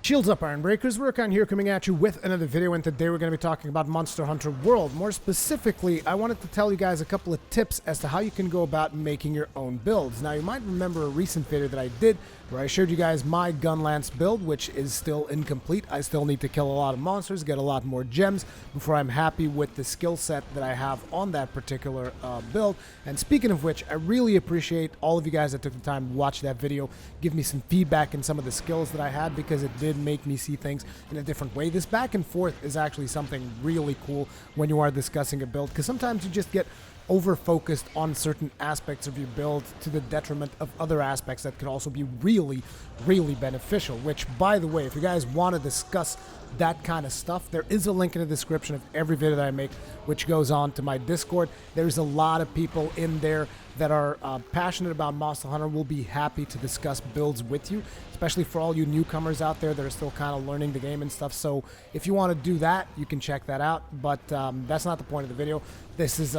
Shields up, Iron Breakers. Rurikhan here coming at you with another video, and today we're going to be talking about Monster Hunter World. More specifically, I wanted to tell you guys a couple of tips as to how you can go about making your own builds. Now, you might remember a recent video that I did where I showed you guys my Gunlance build, which is still incomplete. I still need to kill a lot of monsters, get a lot more gems before I'm happy with the skill set that I have on that particular build. And speaking of which, I really appreciate all of you guys that took the time to watch that video, give me some feedback in some of the skills that I had, because it did make me see things in a different way. This back and forth is actually something really cool when you are discussing a build, because sometimes you just get over-focused on certain aspects of your build to the detriment of other aspects that could also be really, really beneficial. Which, by the way, if you guys want to discuss that kind of stuff, there is a link in the description of every video that I make, which goes on to my Discord. There's a lot of people in there that are passionate about Monster Hunter. Will be happy to discuss builds with you, especially for all you newcomers out there that are still kind of learning the game and stuff. So if you want to do that, you can check that out. But that's not the point of the video. This is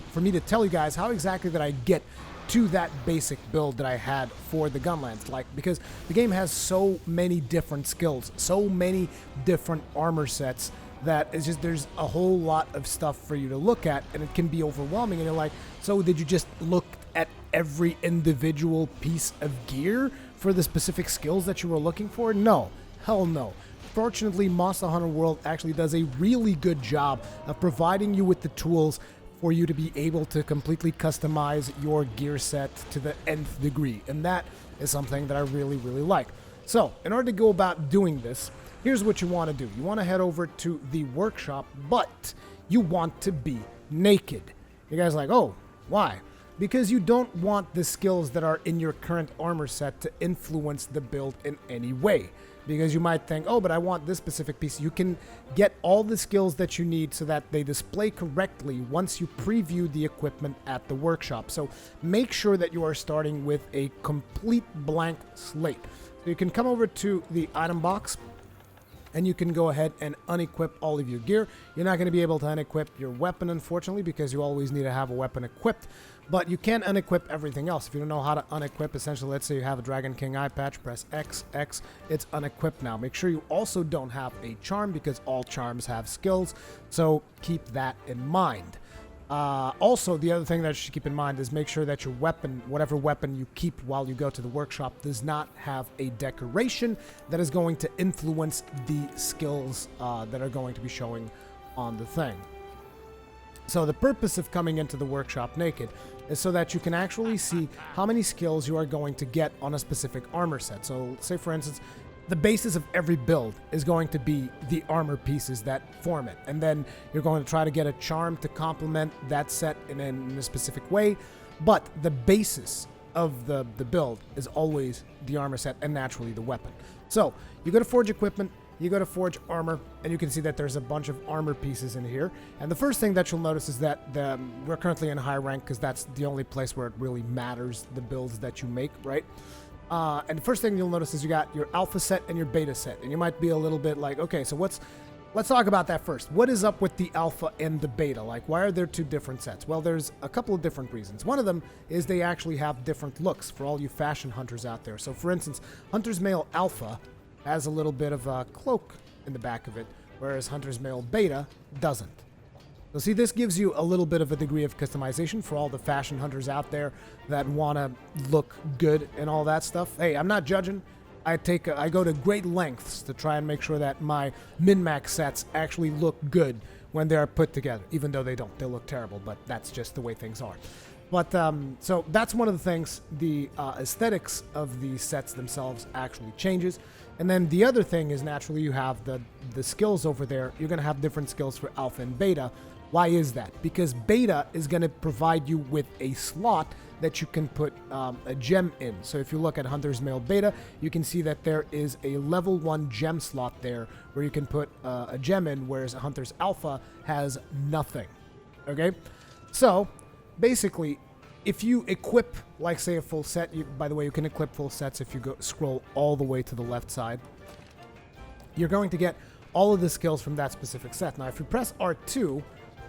for me to tell you guys how exactly that I get to that basic build that I had for the Gunlance. Because the game has so many different skills, so many different armor sets, that it's just, there's a whole lot of stuff for you to look at, and it can be overwhelming. And you're like, so did you just look at every individual piece of gear for the specific skills that you were looking for? No, hell no. Fortunately, Monster Hunter World actually does a really good job of providing you with the tools for you to be able to completely customize your gear set to the nth degree. And that is something that I really, really like. So, in order to go about doing this, here's what you want to do. You want to head over to the workshop, but you want to be naked. You guys are like, oh, why? Because you don't want the skills that are in your current armor set to influence the build in any way. Because you might think, oh, but I want this specific piece. You can get all the skills that you need so that they display correctly once you preview the equipment at the workshop. So make sure that you are starting with a complete blank slate. So you can come over to the item box, and you can go ahead and unequip all of your gear. You're not going to be able to unequip your weapon, unfortunately, because you always need to have a weapon equipped. But you can unequip everything else. If you don't know how to unequip, essentially, let's say you have a Dragon King eye patch, press X, it's unequipped now. Make sure you also don't have a charm, because all charms have skills, so keep that in mind. Also, the other thing that you should keep in mind is make sure that your weapon, whatever weapon you keep while you go to the workshop, does not have a decoration that is going to influence the skills that are going to be showing on the thing. So the purpose of coming into the workshop naked is so that you can actually see how many skills you are going to get on a specific armor set. So say, for instance, the basis of every build is going to be the armor pieces that form it. And then you're going to try to get a charm to complement that set in a specific way. But the basis of the build is always the armor set and naturally the weapon. So you go to Forge Equipment, you go to Forge Armor, and you can see that there's a bunch of armor pieces in here. And the first thing that you'll notice is that we're currently in high rank, because that's the only place where it really matters, the builds that you make, right? And the first thing you'll notice is you got your alpha set and your beta set. And you might be a little bit like, okay, so let's talk about that first. What is up with the alpha and the beta? Like, why are there two different sets? Well, there's a couple of different reasons. One of them is they actually have different looks for all you fashion hunters out there. So for instance, Hunter's Male Alpha has a little bit of a cloak in the back of it, whereas Hunter's Male Beta doesn't. So see, this gives you a little bit of a degree of customization for all the fashion hunters out there that want to look good and all that stuff. Hey, I'm not judging. I go to great lengths to try and make sure that my min-max sets actually look good when they're put together, even though they don't. They look terrible, but that's just the way things are. But so that's one of the things. The aesthetics of the sets themselves actually changes. And then the other thing is, naturally, you have the skills over there. You're going to have different skills for alpha and beta. Why is that? Because beta is going to provide you with a slot that you can put a gem in. So if you look at Hunter's Male Beta, you can see that there is a level 1 gem slot there where you can put a gem in, whereas Hunter's Alpha has nothing. Okay? So basically, if you equip, like, say, a full set, by the way, you can equip full sets if you scroll all the way to the left side, you're going to get all of the skills from that specific set. Now, if you press R2,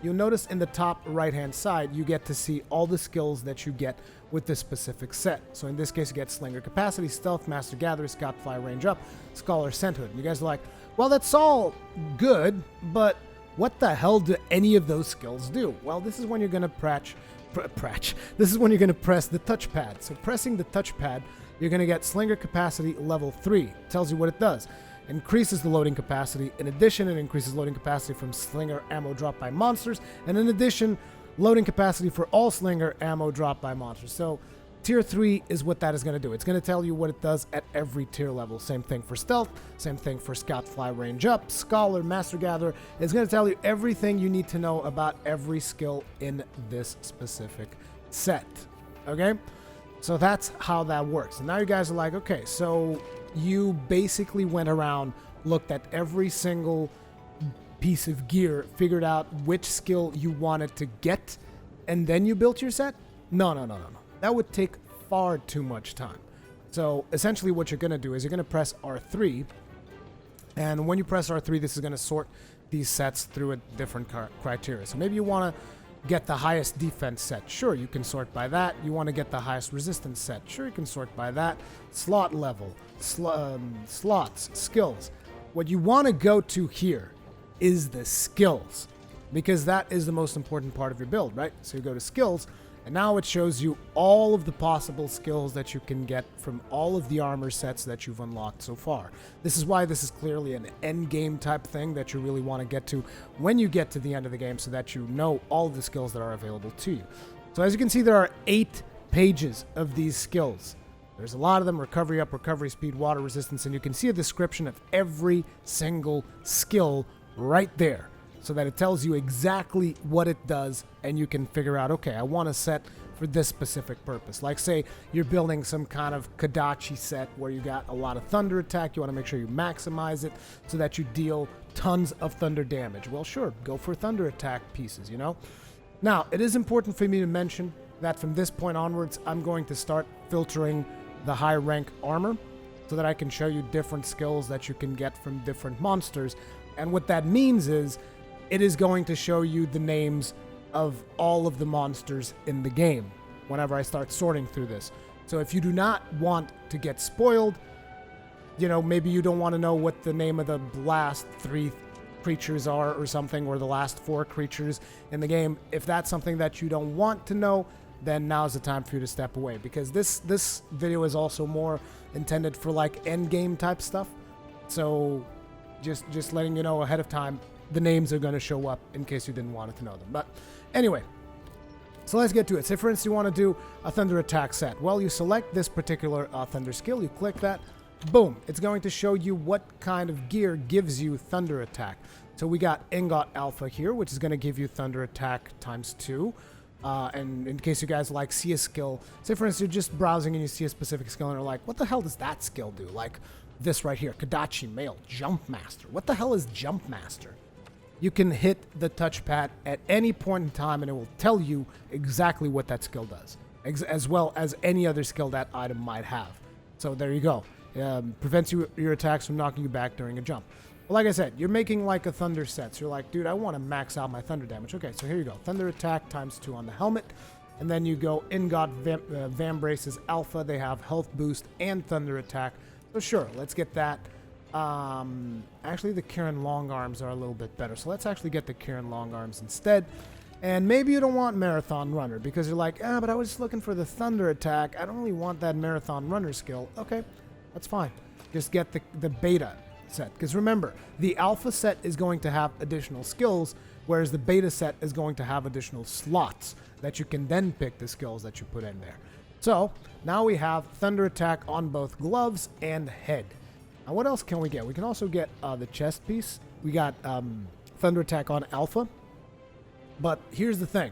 you'll notice in the top right-hand side, you get to see all the skills that you get with this specific set. So in this case, you get Slinger Capacity, Stealth, Master Gatherer, Scout Fly, Range Up, Scholar, Scenthood. And you guys are like, well, that's all good, but what the hell do any of those skills do? Well, this is when you're going to this is when you're going to press the touchpad. So pressing the touchpad, you're going to get Slinger Capacity level 3. It tells you what it does. Increases the loading capacity. In addition, it increases loading capacity from Slinger ammo dropped by monsters. And in addition, loading capacity for all Slinger ammo dropped by monsters. So tier 3 is what that is going to do. It's going to tell you what it does at every tier level. Same thing for Stealth, same thing for Scout Fly, Range Up, Scholar, Master Gatherer. It's going to tell you everything you need to know about every skill in this specific set. Okay? So that's how that works. And now you guys are like, okay, so you basically went around, looked at every single piece of gear, figured out which skill you wanted to get, and then you built your set? No. That would take far too much time. So essentially what you're going to do is you're going to press R3, and when you press R3, this is going to sort these sets through a different criteria. So maybe you want to get the highest defense set. Sure, you can sort by that. You want to get the highest resistance set. Sure, you can sort by that. Slot level, slots, skills. What you want to go to here is the skills, because that is the most important part of your build, right? So you go to skills, and now it shows you all of the possible skills that you can get from all of the armor sets that you've unlocked so far. This is why this is clearly an end game type thing that you really want to get to when you get to the end of the game, so that you know all of the skills that are available to you. So as you can see, there are 8 pages of these skills. There's a lot of them: recovery up, recovery speed, water resistance, and you can see a description of every single skill right there, so that it tells you exactly what it does, and you can figure out, okay, I want a set for this specific purpose. Like, say you're building some kind of Kodachi set where you got a lot of thunder attack. You want to make sure you maximize it so that you deal tons of thunder damage. Well, sure, go for thunder attack pieces, you know? Now, it is important for me to mention that from this point onwards, I'm going to start filtering the high rank armor so that I can show you different skills that you can get from different monsters. And what that means is it is going to show you the names of all of the monsters in the game whenever I start sorting through this. So if you do not want to get spoiled, you know, maybe you don't want to know what the name of the last 3 creatures are or something, or the last 4 creatures in the game. If that's something that you don't want to know, then now's the time for you to step away, because this video is also more intended for like end game type stuff. So just letting you know ahead of time, the names are going to show up in case you didn't want to know them. But anyway, so let's get to it. Say for instance you want to do a thunder attack set. Well, you select this particular thunder skill, you click that, boom, it's going to show you what kind of gear gives you thunder attack. So we got Ingot Alpha here, which is going to give you thunder attack ×2. And in case you guys like see a skill, say for instance you're just browsing and you see a specific skill and you're like, what the hell does that skill do? Like this right here, Kodachi Male, Jump Master. What the hell is Jump Master? You can hit the touchpad at any point in time and it will tell you exactly what that skill does, as well as any other skill that item might have. So there you go. Prevents your attacks from knocking you back during a jump. Well, like I said, you're making like a thunder set. So you're like, dude, I want to max out my thunder damage. Okay, so here you go. Thunder attack ×2 on the helmet. And then you go Ingot Vambraces Alpha. They have health boost and thunder attack. So sure, let's get that. Actually, the Kieran Long Arms are a little bit better. So let's actually get the Kieran Long Arms instead. And maybe you don't want Marathon Runner because you're like, but I was just looking for the thunder attack. I don't really want that Marathon Runner skill. Okay, that's fine. Just get the beta set. Because remember, the alpha set is going to have additional skills, whereas the beta set is going to have additional slots that you can then pick the skills that you put in there. So now we have thunder attack on both gloves and head. Now what else can we get? We can also get the chest piece. We got thunder attack on alpha. But here's the thing.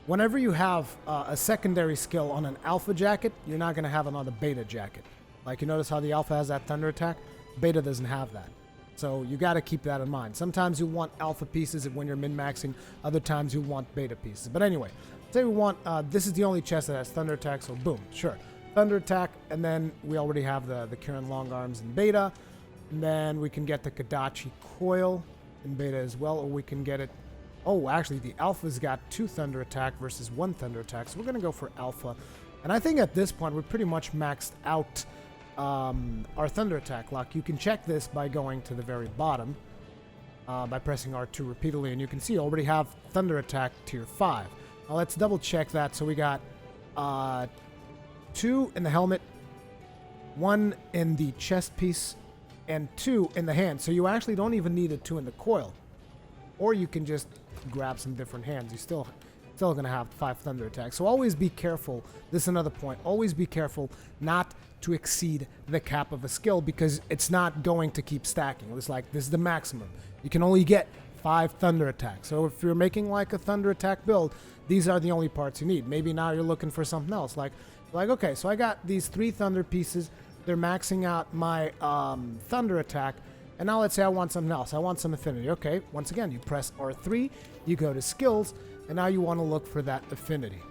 Whenever you have a secondary skill on an alpha jacket, you're not going to have it on a beta jacket. Like, you notice how the alpha has that thunder attack? Beta doesn't have that. So you got to keep that in mind. Sometimes you want alpha pieces when you're min-maxing. Other times you want beta pieces. But anyway, say we want, this is the only chest that has thunder attack, so boom, sure. Thunder attack, and then we already have the Kieran Long Arms in beta. And then we can get the Kodachi Coil in beta as well, or we can get it Oh, actually, the Alpha's got 2 Thunder Attack versus 1 Thunder Attack, so we're going to go for Alpha. And I think at this point, we're pretty much maxed out our Thunder Attack lock. You can check this by going to the very bottom, by pressing R2 repeatedly, and you can see you already have Thunder Attack Tier 5. Now let's double check that. So we got 2 in the helmet, 1 in the chest piece, and 2 in the hand. So you actually don't even need a 2 in the coil. Or you can just grab some different hands. You're still going to have 5 Thunder Attacks. So always be careful. This is another point. Always be careful not to exceed the cap of a skill, because it's not going to keep stacking. It's like, this is the maximum. You can only get 5 Thunder Attacks. So if you're making like a Thunder Attack build, these are the only parts you need. Maybe now you're looking for something else. Like okay, so I got these 3 Thunder pieces. They're maxing out my Thunder Attack. And now let's say I want something else. I want some affinity. Okay, once again, you press R3, you go to skills, and now you want to look for that affinity.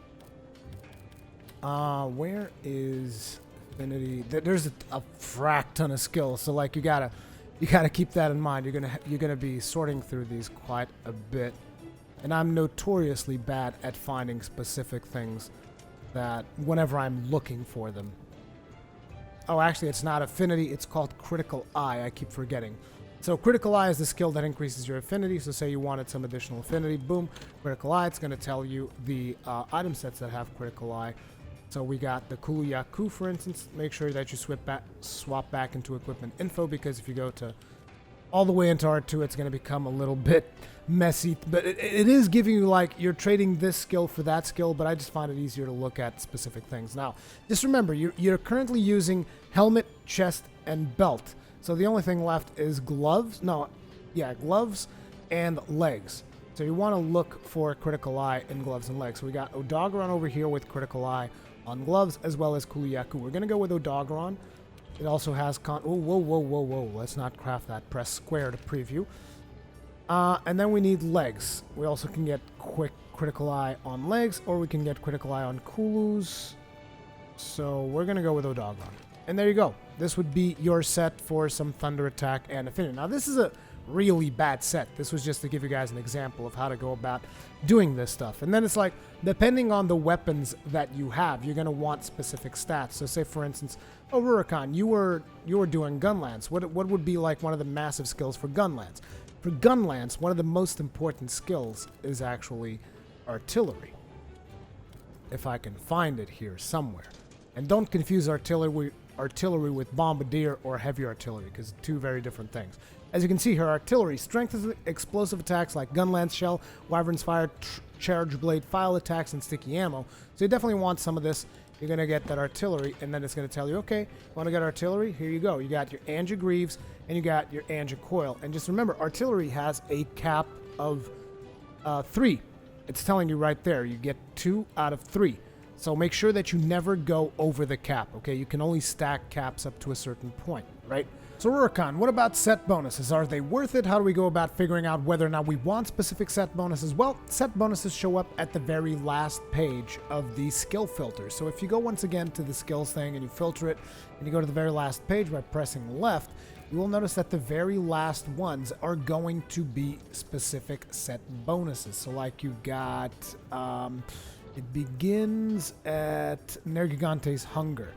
Where is affinity? There's a frack ton of skills, so like you gotta keep that in mind. You're gonna be sorting through these quite a bit, and I'm notoriously bad at finding specific things that whenever I'm looking for them. Oh, actually, it's not affinity. It's called Critical Eye. I keep forgetting. So Critical Eye is the skill that increases your affinity. So say you wanted some additional affinity. Boom. Critical Eye. It's going to tell you the item sets that have Critical Eye. So we got the Kuluyaku, for instance. Make sure that you swap back into equipment info, because if you go to all the way into R2, it's going to become a little bit messy. But it is giving you, like, you're trading this skill for that skill, but I just find it easier to look at specific things. Now, just remember, you're currently using helmet, chest, and belt. So the only thing left is gloves. Gloves and legs. So you want to look for Critical Eye in gloves and legs. So we got Odogaron over here with Critical Eye on gloves, as well as Kuluyaku. We're going to go with Odogaron. It also has whoa. Let's not craft that. Press square to preview. And then we need legs. We also can get Critical Eye on legs, or we can get Critical Eye on Kulus. So we're going to go with Odogaron. And there you go. This would be your set for some Thunder Attack and Affinity. Now, this is a really bad set. This was just to give you guys an example of how to go about doing this stuff. And then it's like, depending on the weapons that you have, you're going to want specific stats. So say, for instance, Rurikhan, you were doing Gunlance. What would be like one of the massive skills for Gunlance? For Gunlance, one of the most important skills is actually artillery. If I can find it here somewhere. And don't confuse artillery with bombardier or heavy artillery, because 2 very different things. As you can see here, artillery strengthens explosive attacks like Gunlance Shell, Wyvern's Fire, Charge Blade, File attacks, and sticky ammo. So you definitely want some of this. You're going to get that artillery, and then it's going to tell you, okay, you want to get artillery? Here you go. You got your Anja Greaves, and you got your Anja Coil. And just remember, artillery has a cap of 3. It's telling you right there. You get 2 out of 3. So make sure that you never go over the cap, okay? You can only stack caps up to a certain point, right? So Rurikhan, what about set bonuses? Are they worth it? How do we go about figuring out whether or not we want specific set bonuses? Well, set bonuses show up at the very last page of the skill filter. So if you go once again to the skills thing and you filter it, and you go to the very last page by pressing left, you will notice that the very last ones are going to be specific set bonuses. So like you got... it begins at Nergigante's Hunger.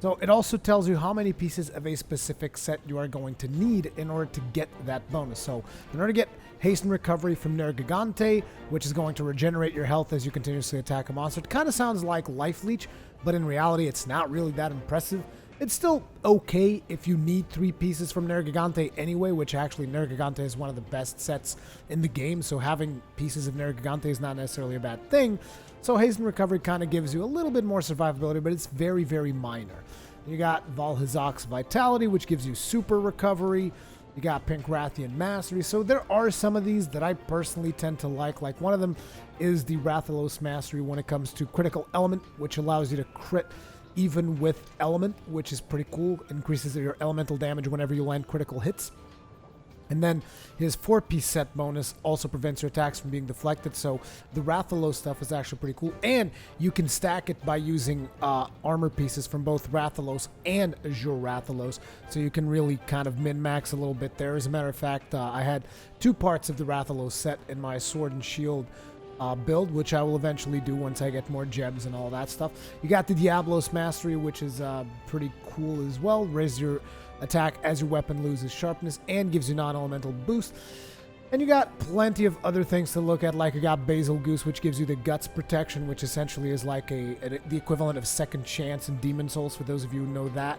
So it also tells you how many pieces of a specific set you are going to need in order to get that bonus. So in order to get Hasten Recovery from Nergigante, which is going to regenerate your health as you continuously attack a monster, it kind of sounds like Life Leech, but in reality it's not really that impressive. It's still okay if you need 3 pieces from Nergigante anyway, which actually Nergigante is one of the best sets in the game, so having pieces of Nergigante is not necessarily a bad thing. So Hasten Recovery kind of gives you a little bit more survivability, but it's very, very minor. You got Valhazak's Vitality, which gives you super recovery. You got Pinkrathian Mastery. So there are some of these that I personally tend to like. Like one of them is the Rathalos Mastery when it comes to Critical Element, which allows you to crit even with Element, which is pretty cool. Increases your elemental damage whenever you land critical hits. And then his 4-piece set bonus also prevents your attacks from being deflected, so the Rathalos stuff is actually pretty cool. And you can stack it by using armor pieces from both Rathalos and Azure Rathalos, so you can really kind of min-max a little bit there. As a matter of fact, I had 2 parts of the Rathalos set in my Sword and Shield build, which I will eventually do once I get more gems and all that stuff. You got the Diablos Mastery, which is pretty cool as well. Raise your attack as your weapon loses sharpness and gives you non-elemental boost. And you got plenty of other things to look at, like you got Basil Goose, which gives you the Guts Protection, which essentially is like the equivalent of Second Chance in Demon Souls, for those of you who know that.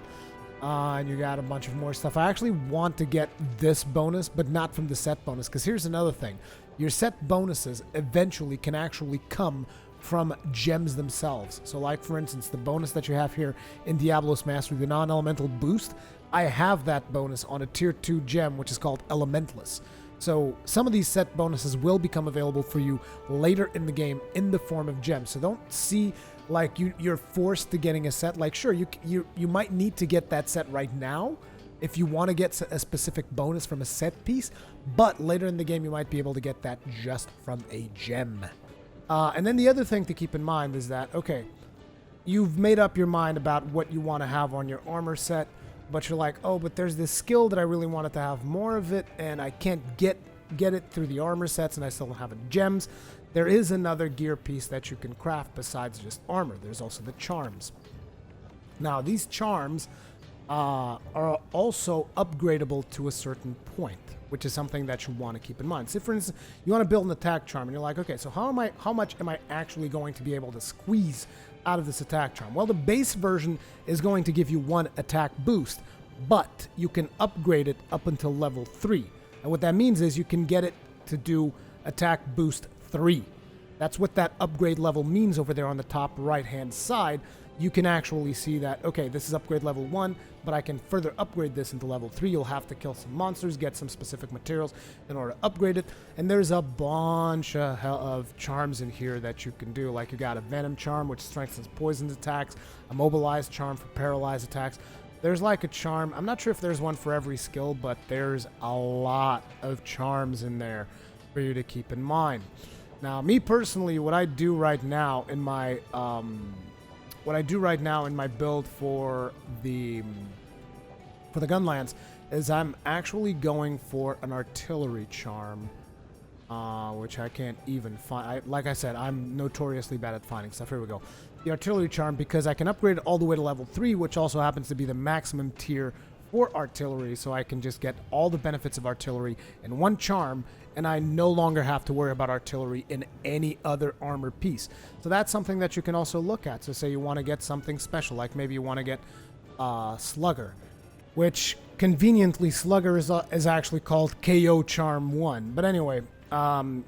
And you got a bunch of more stuff. I actually want to get this bonus, but not from the set bonus, because here's another thing. Your set bonuses eventually can actually come from gems themselves. So like, for instance, the bonus that you have here in Diablos Mastery, the non-elemental boost, I have that bonus on a tier 2 gem, which is called Elementless. So some of these set bonuses will become available for you later in the game in the form of gems. So don't see like you're forced to getting a set. Like, sure, you might need to get that set right now if you want to get a specific bonus from a set piece, but later in the game you might be able to get that just from a gem. And then the other thing to keep in mind is that, okay, you've made up your mind about what you want to have on your armor set, but you're like, oh, but there's this skill that I really wanted to have more of it, and I can't get it through the armor sets, and I still don't have it gems. There is another gear piece that you can craft besides just armor. There's also the charms. Now, these charms are also upgradable to a certain point, which is something that you want to keep in mind. So, for instance, you want to build an attack charm, and you're like, okay, so how much am I actually going to be able to squeeze out of this attack charm? Well, the base version is going to give you 1 attack boost, but you can upgrade it up until level 3. And what that means is you can get it to do attack boost 3. That's what that upgrade level means over there on the top right-hand side. You can actually see that, okay, this is upgrade level 1, but I can further upgrade this into level 3. You'll have to kill some monsters, get some specific materials in order to upgrade it. And there's a bunch of charms in here that you can do. Like, you got a Venom Charm, which strengthens poison attacks, a Mobilize Charm for paralyzed attacks. There's like a charm, I'm not sure if there's one for every skill, but there's a lot of charms in there for you to keep in mind. Now, me personally, what I do right now in my build for the Gunlance is I'm actually going for an artillery charm, which I can't even find. Like I said, I'm notoriously bad at finding stuff. Here we go. The artillery charm, because I can upgrade it all the way to level 3, which also happens to be the maximum tier for artillery, so I can just get all the benefits of artillery in 1 charm, and I no longer have to worry about artillery in any other armor piece. So that's something that you can also look at. So say you want to get something special, like maybe you want to get Slugger, which conveniently Slugger is actually called KO Charm 1. But anyway,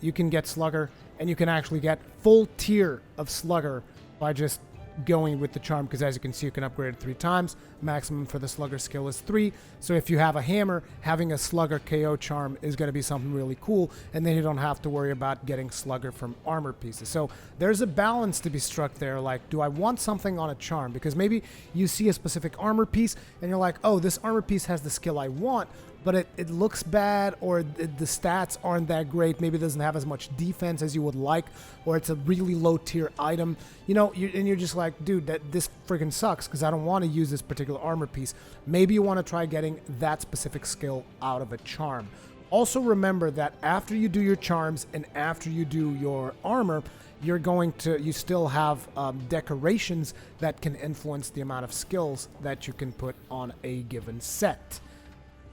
you can get Slugger, and you can actually get full tier of Slugger by just going with the charm, because as you can see, you can upgrade it 3 times. Maximum for the Slugger skill is 3. So if you have a hammer, having a Slugger KO charm is going to be something really cool, and then you don't have to worry about getting Slugger from armor pieces. So there's a balance to be struck there. Like, do I want something on a charm? Because maybe you see a specific armor piece and you're like, oh, this armor piece has the skill I want, but it looks bad, or the stats aren't that great. Maybe it doesn't have as much defense as you would like, or it's a really low tier item. You know, and you're just like, dude, this freaking sucks because I don't want to use this particular armor piece. Maybe you want to try getting that specific skill out of a charm. Also remember that after you do your charms and after you do your armor, you still have decorations that can influence the amount of skills that you can put on a given set.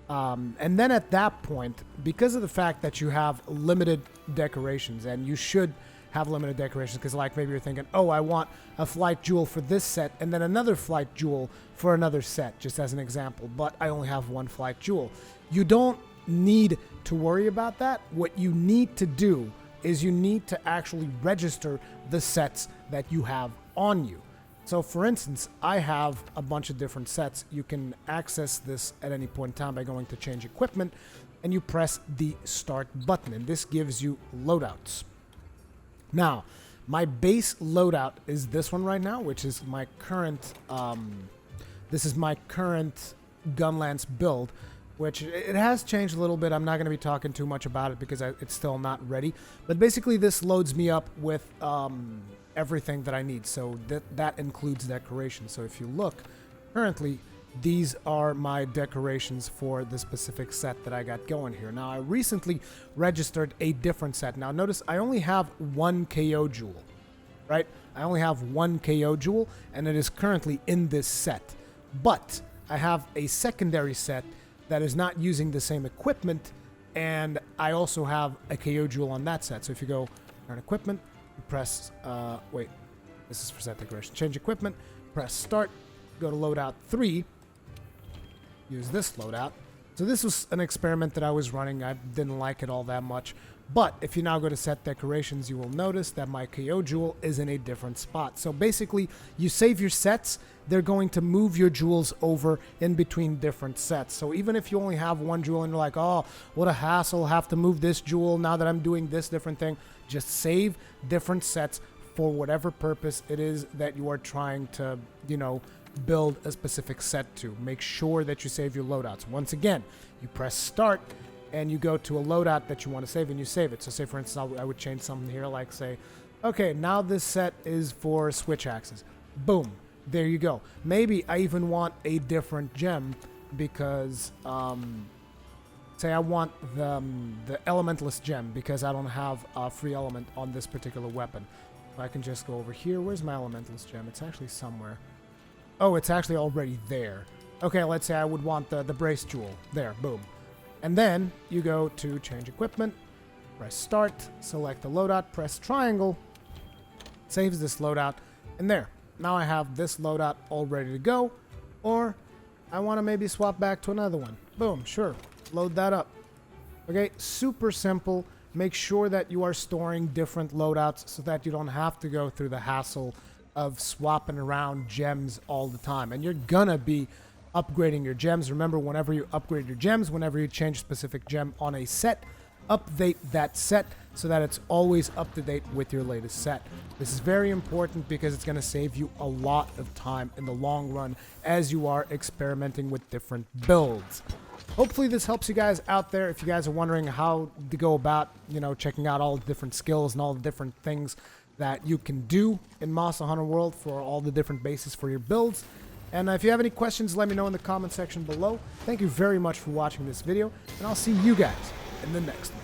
And then at that point, because of the fact that you have limited decorations, and you should have limited decorations, because like maybe you're thinking, oh, I want a flight jewel for this set and then another flight jewel for another set, just as an example, but I only have 1 flight jewel. You don't need to worry about that. What you need to do is you need to actually register the sets that you have on you. So for instance, I have a bunch of different sets. You can access this at any point in time by going to change equipment, and you press the start button, and this gives you loadouts. Now, my base loadout is this one right now, which is my current, this is my current Gunlance build, which it has changed a little bit. I'm not going to be talking too much about it because it's still not ready. But basically, this loads me up with everything that I need. So that includes decorations. So if you look, currently, these are my decorations for the specific set that I got going here. Now, I recently registered a different set. Now, notice I only have one KO jewel, right? I only have one KO jewel, and it is currently in this set. But I have a secondary set that is not using the same equipment, and I also have a KO jewel on that set. So if you go on equipment, you press, wait, this is for set decoration. Change equipment, press start, go to loadout 3, use this loadout. So this was an experiment that I was running. I didn't like it all that much. But if you now go to set decorations, you will notice that my KO jewel is in a different spot. So basically, you save your sets, they're going to move your jewels over in between different sets. So even if you only have one jewel and you're like, oh, what a hassle, have to move this jewel now that I'm doing this different thing, just save different sets for whatever purpose it is that you are trying to, you know, build a specific set to. Make sure that you save your loadouts. Once again, you press start and you go to a loadout that you want to save and you save it. So say for instance, I would change something here like say, okay, now this set is for switch axes. Boom, there you go. Maybe I even want a different gem because, say I want the elementalist gem because I don't have a free element on this particular weapon. I can just go over here. Where's my elementalist gem? It's actually somewhere. Oh, it's actually already there. Okay, let's say I would want the brace jewel. There, boom. And then you go to change equipment, press start, select the loadout, press triangle, saves this loadout, and there. Now I have this loadout all ready to go, or I want to maybe swap back to another one. Boom, sure, load that up. Okay, super simple. Make sure that you are storing different loadouts so that you don't have to go through the hassle of swapping around gems all the time. And you're gonna be upgrading your gems. Remember, whenever you upgrade your gems, whenever you change specific gem on a set, update that set so that it's always up to date with your latest set. This is very important because it's going to save you a lot of time in the long run as you are experimenting with different builds. Hopefully this helps you guys out there. If you guys are wondering how to go about, you know, checking out all the different skills and all the different things that you can do in Monster Hunter World for all the different bases for your builds. And if you have any questions, let me know in the comment section below. Thank you very much for watching this video, and I'll see you guys in the next one.